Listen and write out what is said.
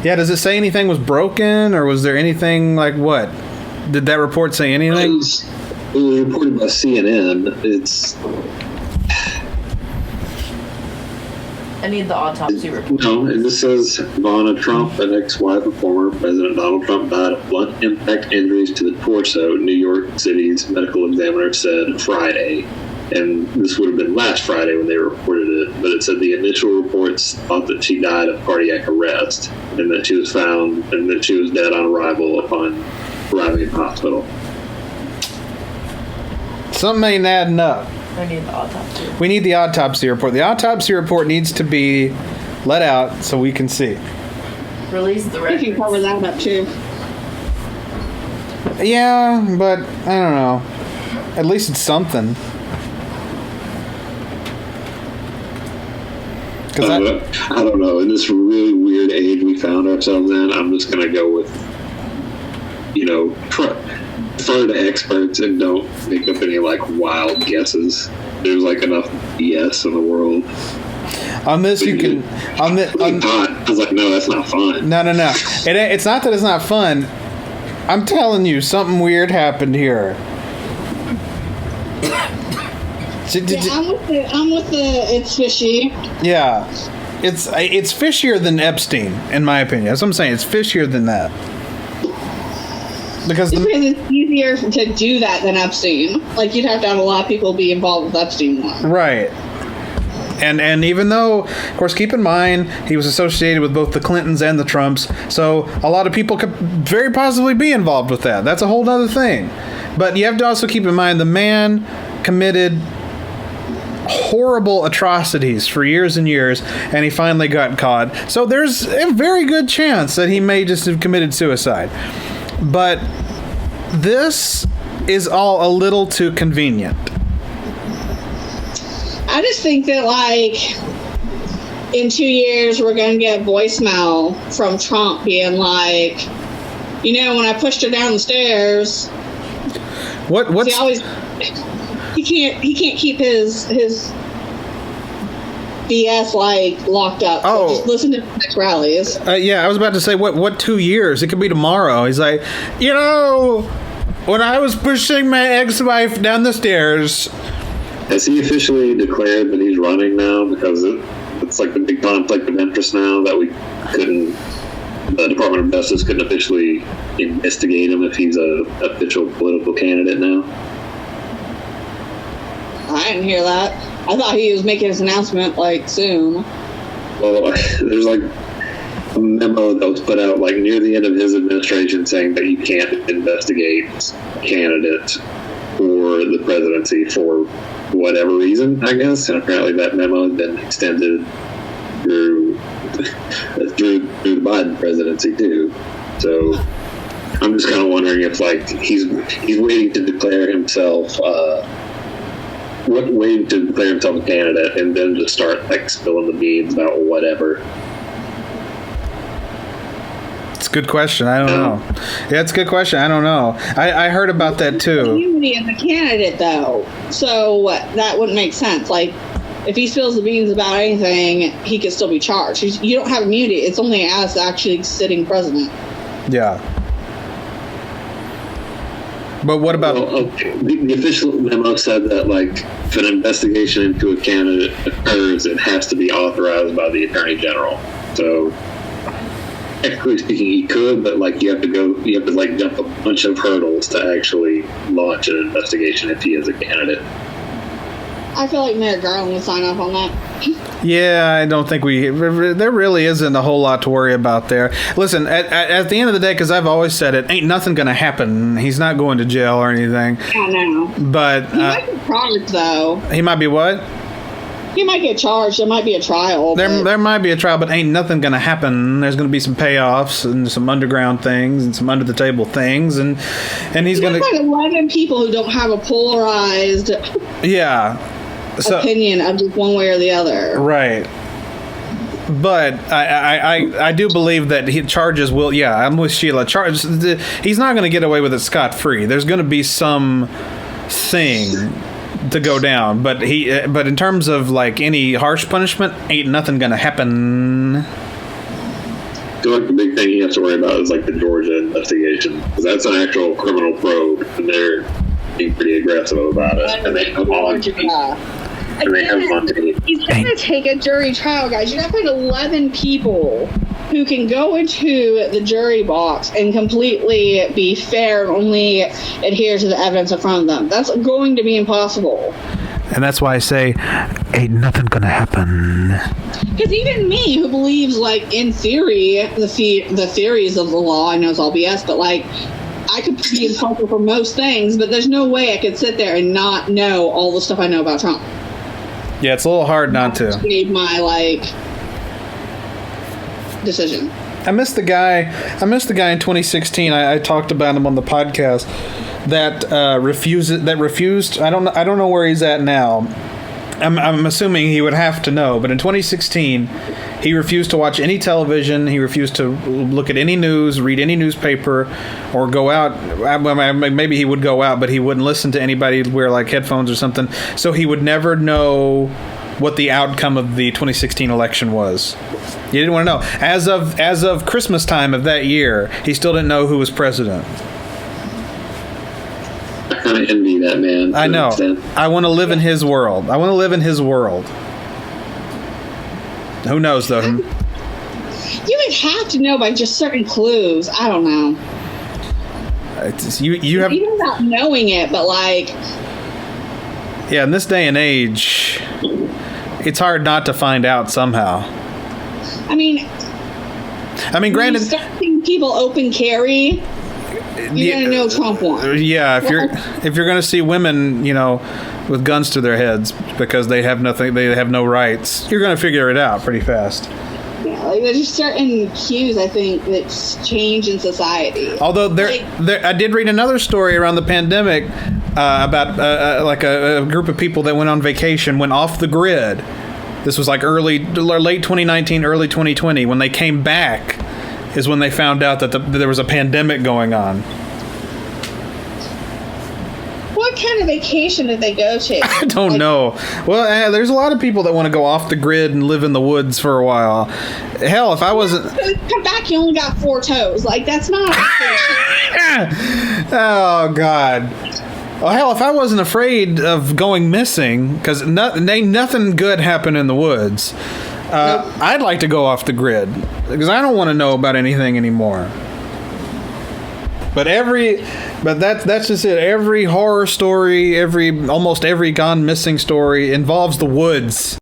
Yeah, does it say anything was broken, or was there anything like what? Did that report say anything? It was reported by CNN. I need the autopsy report. No, it just says Ivana Trump, an ex-wife of former President Donald Trump, died of blunt impact injuries to the torso, New York City's medical examiner said Friday. And this would have been last Friday when they reported it, but it said the initial reports thought that she died of cardiac arrest and that she was found and that she was dead on arrival upon arriving at the hospital. Something ain't adding up. I need the autopsy. We need the autopsy report. The autopsy report needs to be let out so we can see. Release the records. You can cover that up too. Yeah, but I don't know. At least it's something. I don't know. In this really weird age we found ourselves in, I'm just going to go with, defer to experts and don't make up any wild guesses. There's enough BS in the world. On this, you can. I was like, no, that's not fun. No. It's not that it's not fun. I'm telling you, something weird happened here. I'm with the it's fishy. Yeah. It's fishier than Epstein, in my opinion. That's what I'm saying. It's fishier than that. Because it's easier to do that than Epstein. You'd have to have a lot of people be involved with Epstein one. Right. And even though, of course, keep in mind, he was associated with both the Clintons and the Trumps, so a lot of people could very possibly be involved with that. That's a whole other thing. But you have to also keep in mind the man committed horrible atrocities for years and years, and he finally got caught. So there's a very good chance that he may just have committed suicide. But this is all a little too convenient. I just think that, in 2 years, we're going to get voicemail from Trump being like, when I pushed her down the stairs. What's... He can't keep his BS locked up. So just listen to the next rallies. Yeah, I was about to say what 2 years? It could be tomorrow. He's like, when I was pushing my ex-wife down the stairs. Has he officially declared that he's running now? Because it's the big conflict of interest now that the Department of Justice couldn't officially investigate him if he's a official political candidate now. I didn't hear that. I thought he was making his announcement soon. Well, there's a memo that was put out near the end of his administration saying that you can't investigate a candidate for the presidency for whatever reason, I guess. And apparently that memo has been extended through the Biden presidency too. So I'm just kind of wondering if he's waiting to declare himself. Waiting to declare himself a candidate and then just start spilling the beans about whatever. It's a good question. I don't know. Yeah, it's a good question. I don't know. I heard about that too. Immunity as a candidate, though, so that wouldn't make sense. If he spills the beans about anything, he could still be charged. You don't have immunity. It's only as actually sitting president. Yeah. But what about... Well, the official memo said that, if an investigation into a candidate occurs, it has to be authorized by the Attorney General. So, technically speaking, he could, but, you have to jump a bunch of hurdles to actually launch an investigation if he is a candidate. I feel like Merrick Garland would sign off on that. Yeah, I don't think there really isn't a whole lot to worry about there. Listen, at the end of the day, because I've always said it, ain't nothing going to happen. He's not going to jail or anything. I know. But he might be charged, though. He might be what? He might get charged. There might be a trial. There might be a trial, but ain't nothing going to happen. There's going to be some payoffs and some underground things and some under-the-table things, and he's going to... There's 11 people who don't have a polarized... Yeah. Opinion of just one way or the other. Right. But I do believe that charges will... Yeah, I'm with Sheila. He's not going to get away with it scot-free. There's going to be some thing to go down. But in terms of any harsh punishment, ain't nothing going to happen. feel like the big thing he has to worry about is like the Georgia investigation, because that's an actual criminal probe, and they're being pretty aggressive about it. And they have on He's going to take a jury trial, guys. You got to find 11 people who can go into the jury box and completely be fair and only adhere to the evidence in front of them. That's going to be impossible. And that's why I say, ain't nothing gonna happen. Because even me, who believes, like, in theory, the theories of the law, I know it's all BS, but, like, I could be impartial for most things, but there's no way I could sit there and not know all the stuff I know about Trump. Yeah, it's a little hard not to. Made my, like, decision. I missed the guy in 2016. I talked about him on the podcast that refused. I don't know where he's at now. I'm assuming he would have to know, but in 2016 he refused to watch any television. He refused to look at any news, read any newspaper, or go out. Maybe he would go out, but he wouldn't listen to anybody, wear like headphones or something, so he would never know what the outcome of the 2016 election was. He didn't want to know. As of Christmas time of that year, he still didn't know who was president. I kind of envy that man. I know. I want to live in his world. Who knows, though? You would have to know by just certain clues. I don't know. You have, even without knowing it, but like, yeah, in this day and age, it's hard not to find out somehow. I mean, granted, you start seeing people open carry, you're gonna know Trump won. Yeah, if you're gonna see women, with guns to their heads because they have nothing, they have no rights, you're gonna figure it out pretty fast. Yeah, like there's just certain cues I think that change in society. Although I did read another story around the pandemic about a group of people that went on vacation, went off the grid. This was like late 2019, early 2020. When they came back is when they found out that there was a pandemic going on. What kind of vacation did they go to? I don't know. Well, there's a lot of people that want to go off the grid and live in the woods for a while. Hell, if I wasn't... Come back, you only got 4 toes. Like, that's not a vacation. Oh, God. Well, hell, if I wasn't afraid of going missing, because nothing good happened in the woods, nope. I'd like to go off the grid, because I don't want to know about anything anymore. But that's just it. Every horror story, almost every gone missing story involves the woods.